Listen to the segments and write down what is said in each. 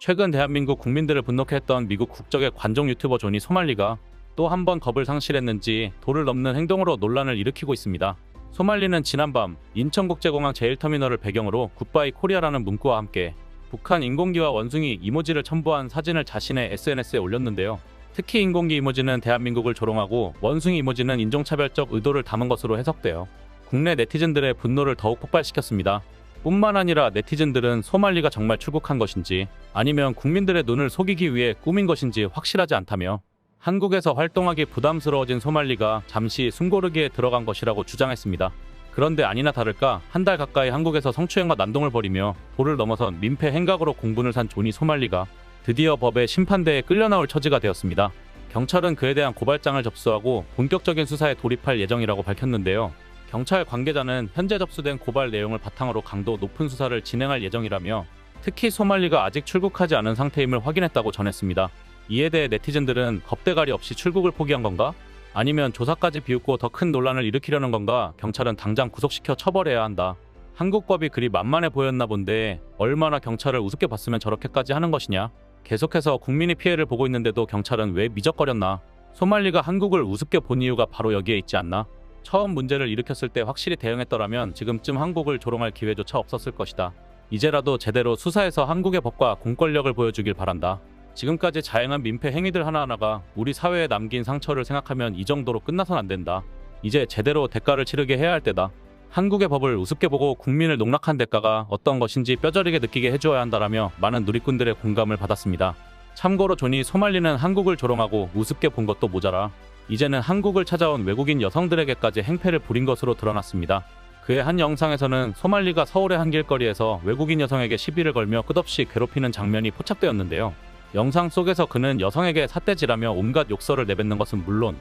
최근 대한민국 국민들을 분노케 했던 미국 국적의 관종 유튜버 조니 소말리가 또 한 번 겁을 상실했는지 도를 넘는 행동으로 논란을 일으키고 있습니다. 소말리는 지난밤 인천국제공항 제1터미널을 배경으로 굿바이 코리아라는 문구와 함께 북한 인공기와 원숭이 이모지를 첨부한 사진을 자신의 SNS에 올렸는데요. 특히 인공기 이모지는 대한민국을 조롱하고 원숭이 이모지는 인종차별적 의도를 담은 것으로 해석되어 국내 네티즌들의 분노를 더욱 폭발시켰습니다. 뿐만 아니라 네티즌들은 소말리가 정말 출국한 것인지 아니면 국민들의 눈을 속이기 위해 꾸민 것인지 확실하지 않다며 한국에서 활동하기 부담스러워진 소말리가 잠시 숨고르기에 들어간 것이라고 주장했습니다. 그런데 아니나 다를까 한 달 가까이 한국에서 성추행과 난동을 벌이며 도를 넘어선 민폐 행각으로 공분을 산 조니 소말리가 드디어 법의 심판대에 끌려나올 처지가 되었습니다. 경찰은 그에 대한 고발장을 접수하고 본격적인 수사에 돌입할 예정이라고 밝혔는데요. 경찰 관계자는 현재 접수된 고발 내용을 바탕으로 강도 높은 수사를 진행할 예정이라며 특히 소말리가 아직 출국하지 않은 상태임을 확인했다고 전했습니다. 이에 대해 네티즌들은 겁대가리 없이 출국을 포기한 건가? 아니면 조사까지 비웃고 더 큰 논란을 일으키려는 건가? 경찰은 당장 구속시켜 처벌해야 한다. 한국법이 그리 만만해 보였나 본데 얼마나 경찰을 우습게 봤으면 저렇게까지 하는 것이냐? 계속해서 국민이 피해를 보고 있는데도 경찰은 왜 미적거렸나? 소말리가 한국을 우습게 본 이유가 바로 여기에 있지 않나? 처음 문제를 일으켰을 때 확실히 대응했더라면 지금쯤 한국을 조롱할 기회조차 없었을 것이다. 이제라도 제대로 수사해서 한국의 법과 공권력을 보여주길 바란다. 지금까지 자행한 민폐 행위들 하나하나가 우리 사회에 남긴 상처를 생각하면 이 정도로 끝나선 안 된다. 이제 제대로 대가를 치르게 해야 할 때다. 한국의 법을 우습게 보고 국민을 농락한 대가가 어떤 것인지 뼈저리게 느끼게 해줘야 한다라며 많은 누리꾼들의 공감을 받았습니다. 참고로 조니 소말리는 한국을 조롱하고 우습게 본 것도 모자라 이제는 한국을 찾아온 외국인 여성들에게까지 행패를 부린 것으로 드러났습니다. 그의 한 영상에서는 소말리가 서울의 한 길거리에서 외국인 여성에게 시비를 걸며 끝없이 괴롭히는 장면이 포착되었는데요. 영상 속에서 그는 여성에게 삿대질하며 온갖 욕설을 내뱉는 것은 물론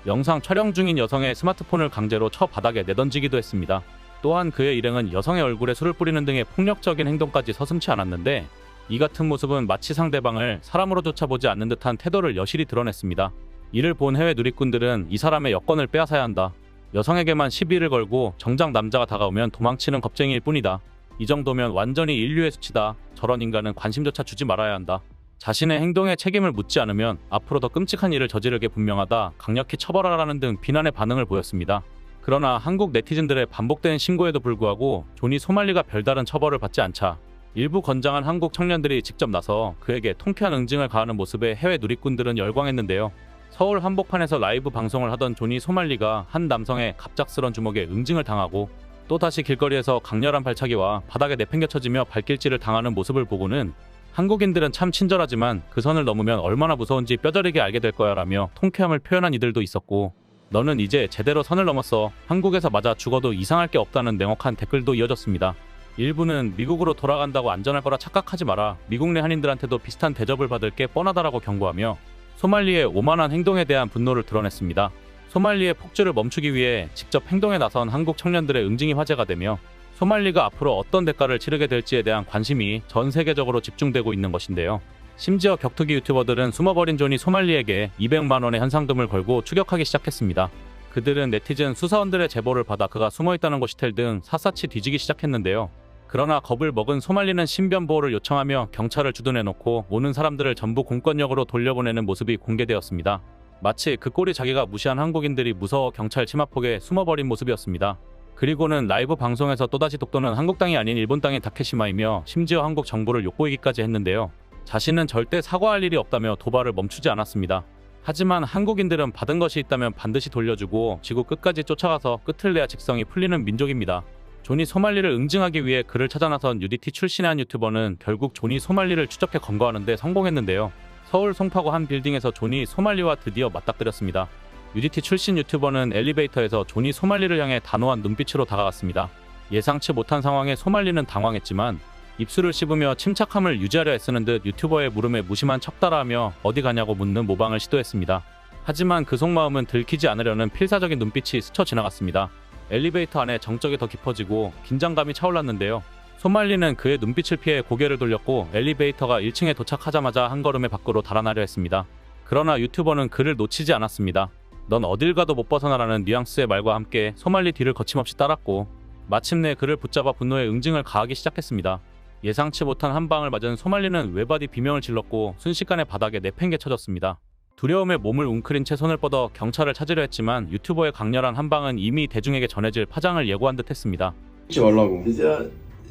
영상 촬영 중인 여성의 스마트폰을 강제로 쳐 바닥에 내던지기도 했습니다. 또한 그의 일행은 여성의 얼굴에 술을 뿌리는 등의 폭력적인 행동까지 서슴지 않았는데 이 같은 모습은 마치 상대방을 사람으로조차 보지 않는 듯한 태도를 여실히 드러냈습니다. 이를 본 해외 누리꾼들은 이 사람의 여권을 빼앗아야 한다. 여성에게만 시비를 걸고 정작 남자가 다가오면 도망치는 겁쟁이일 뿐이다. 이 정도면 완전히 인류의 수치다. 저런 인간은 관심조차 주지 말아야 한다. 자신의 행동에 책임을 묻지 않으면 앞으로 더 끔찍한 일을 저지르게 분명하다. 강력히 처벌하라는 등 비난의 반응을 보였습니다. 그러나 한국 네티즌들의 반복된 신고에도 불구하고 조니 소말리가 별다른 처벌을 받지 않자 일부 건장한 한국 청년들이 직접 나서 그에게 통쾌한 응징을 가하는 모습에 해외 누리꾼들은 열광했는데요. 서울 한복판에서 라이브 방송을 하던 조니 소말리가 한 남성의 갑작스런 주먹에 응징을 당하고 또다시 길거리에서 강렬한 발차기와 바닥에 내팽개쳐지며 발길질을 당하는 모습을 보고는 한국인들은 참 친절하지만 그 선을 넘으면 얼마나 무서운지 뼈저리게 알게 될 거야 라며 통쾌함을 표현한 이들도 있었고 너는 이제 제대로 선을 넘었어. 한국에서 맞아 죽어도 이상할 게 없다는 냉혹한 댓글도 이어졌습니다. 일부는 미국으로 돌아간다고 안전할 거라 착각하지 마라. 미국 내 한인들한테도 비슷한 대접을 받을 게 뻔하다라고 경고하며 소말리의 오만한 행동에 대한 분노를 드러냈습니다. 소말리의 폭주를 멈추기 위해 직접 행동에 나선 한국 청년들의 응징이 화제가 되며 소말리가 앞으로 어떤 대가를 치르게 될지에 대한 관심이 전 세계적으로 집중되고 있는 것인데요. 심지어 격투기 유튜버들은 숨어버린 조니 소말리에게 200만 원의 현상금을 걸고 추격하기 시작했습니다. 그들은 네티즌 수사원들의 제보를 받아 그가 숨어있다는 곳이텔 등 샅샅이 뒤지기 시작했는데요. 그러나 겁을 먹은 소말리는 신변보호를 요청하며 경찰을 주둔해놓고 오는 사람들을 전부 공권력으로 돌려보내는 모습이 공개되었습니다. 마치 그 꼴이 자기가 무시한 한국인들이 무서워 경찰 치마폭에 숨어버린 모습이었습니다. 그리고는 라이브 방송에서 또다시 독도는 한국 땅이 아닌 일본 땅인 다케시마이며 심지어 한국 정부를 욕보이기까지 했는데요. 자신은 절대 사과할 일이 없다며 도발을 멈추지 않았습니다. 하지만 한국인들은 받은 것이 있다면 반드시 돌려주고 지구 끝까지 쫓아가서 끝을 내야 직성이 풀리는 민족입니다. 조니 소말리를 응징하기 위해 그를 찾아 나선 UDT 출신의 한 유튜버는 결국 조니 소말리를 추적해 검거하는 데 성공했는데요. 서울 송파구 한 빌딩에서 조니 소말리와 드디어 맞닥뜨렸습니다. UDT 출신 유튜버는 엘리베이터에서 조니 소말리를 향해 단호한 눈빛으로 다가갔습니다. 예상치 못한 상황에 소말리는 당황했지만 입술을 씹으며 침착함을 유지하려 애쓰는 듯 유튜버의 물음에 무심한 척 따라하며 어디 가냐고 묻는 모방을 시도했습니다. 하지만 그 속마음은 들키지 않으려는 필사적인 눈빛이 스쳐 지나갔습니다. 엘리베이터 안에 정적이 더 깊어지고 긴장감이 차올랐는데요. 소말리는 그의 눈빛을 피해 고개를 돌렸고 엘리베이터가 1층에 도착하자마자 한 걸음에 밖으로 달아나려 했습니다. 그러나 유튜버는 그를 놓치지 않았습니다. 넌 어딜 가도 못 벗어나라는 뉘앙스의 말과 함께 소말리 뒤를 거침없이 따랐고 마침내 그를 붙잡아 분노의 응징을 가하기 시작했습니다. 예상치 못한 한 방을 맞은 소말리는 외바디 비명을 질렀고 순식간에 바닥에 내팽개쳐졌습니다. 두려움에 몸을 웅크린 채 손을 뻗어 경찰을 찾으려 했지만 유튜버의 강렬한 한 방은 이미 대중에게 전해질 파장을 예고한 듯 했습니다. 찍지 말라고. 진짜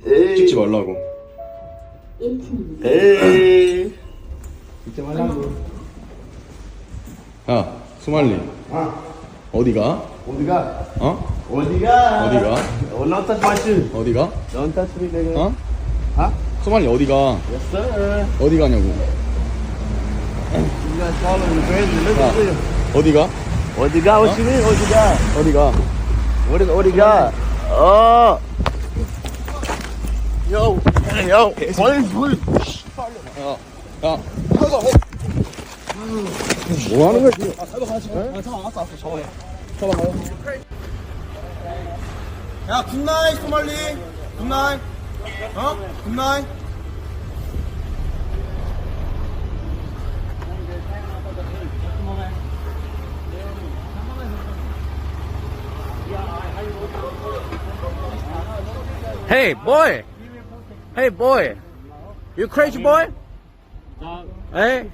찍지 말라고. 에이 진짜 말라고. 야, 소말리. 어디가? 어디가? 어? 어디가? 어디가? Don't touch my shoe. 어디가? Don't touch me, nigga. 어? Huh? 소말리 어디가? Yes, sir. 어디 가냐고. You guys following me crazy. Look at this. 어디가? 어디가? What you mean? 어디가? 어디가? What is 어디가? Oh. Yo. Yo. Boy. 야. 뭐 하는 거야 지금? 야, 굿나잇 소말리. 굿나잇. 굿나잇. Hey, boy. Hey, boy. You crazy boy? Hey.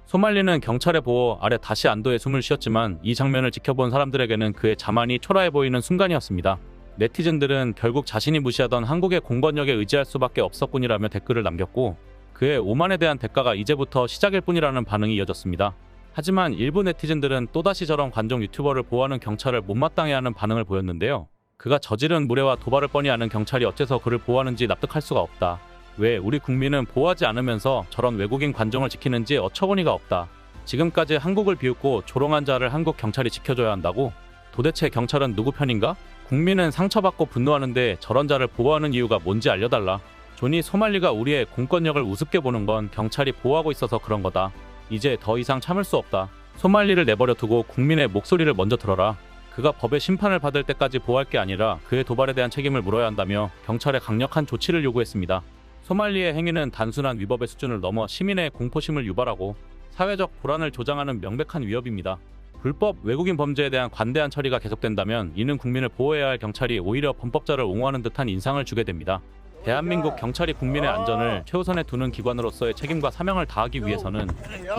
소말리는 경찰의 보호 아래 다시 안도의 숨을 쉬었지만 이 장면을 지켜본 사람들에게는 그의 자만이 초라해 보이는 순간이었습니다. 네티즌들은 결국 자신이 무시하던 한국의 공권력에 의지할 수밖에 없었군이라며 댓글을 남겼고 그의 오만에 대한 대가가 이제부터 시작일 뿐이라는 반응이 이어졌습니다. 하지만 일부 네티즌들은 또다시 저런 관종 유튜버를 보호하는 경찰을 못마땅해하는 반응을 보였는데요. 그가 저지른 무례와 도발을 뻔히 아는 경찰이 어째서 그를 보호하는지 납득할 수가 없다. 왜 우리 국민은 보호하지 않으면서 저런 외국인 관종을 지키는지 어처구니가 없다. 지금까지 한국을 비웃고 조롱한 자를 한국 경찰이 지켜줘야 한다고? 도대체 경찰은 누구 편인가? 국민은 상처받고 분노하는데 저런 자를 보호하는 이유가 뭔지 알려달라. 존이 소말리가 우리의 공권력을 우습게 보는 건 경찰이 보호하고 있어서 그런 거다. 이제 더 이상 참을 수 없다. 소말리를 내버려 두고 국민의 목소리를 먼저 들어라. 그가 법의 심판을 받을 때까지 보호할 게 아니라 그의 도발에 대한 책임을 물어야 한다며 경찰에 강력한 조치를 요구했습니다. 소말리의 행위는 단순한 위법의 수준을 넘어 시민의 공포심을 유발하고 사회적 불안을 조장하는 명백한 위협입니다. 불법 외국인 범죄에 대한 관대한 처리가 계속된다면 이는 국민을 보호해야 할 경찰이 오히려 범법자를 옹호하는 듯한 인상을 주게 됩니다. 대한민국 경찰이 국민의 안전을 최우선에 두는 기관으로서의 책임과 사명을 다하기 위해서는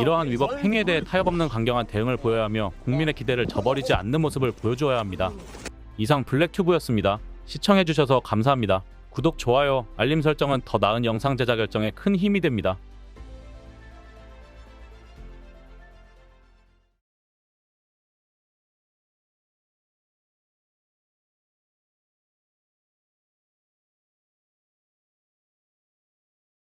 이러한 위법 행위에 대해 타협 없는 강경한 대응을 보여야 하며 국민의 기대를 저버리지 않는 모습을 보여주어야 합니다. 이상 블랙튜브였습니다. 시청해주셔서 감사합니다. 구독, 좋아요, 알림 설정은 더 나은 영상 제작 결정에 큰 힘이 됩니다.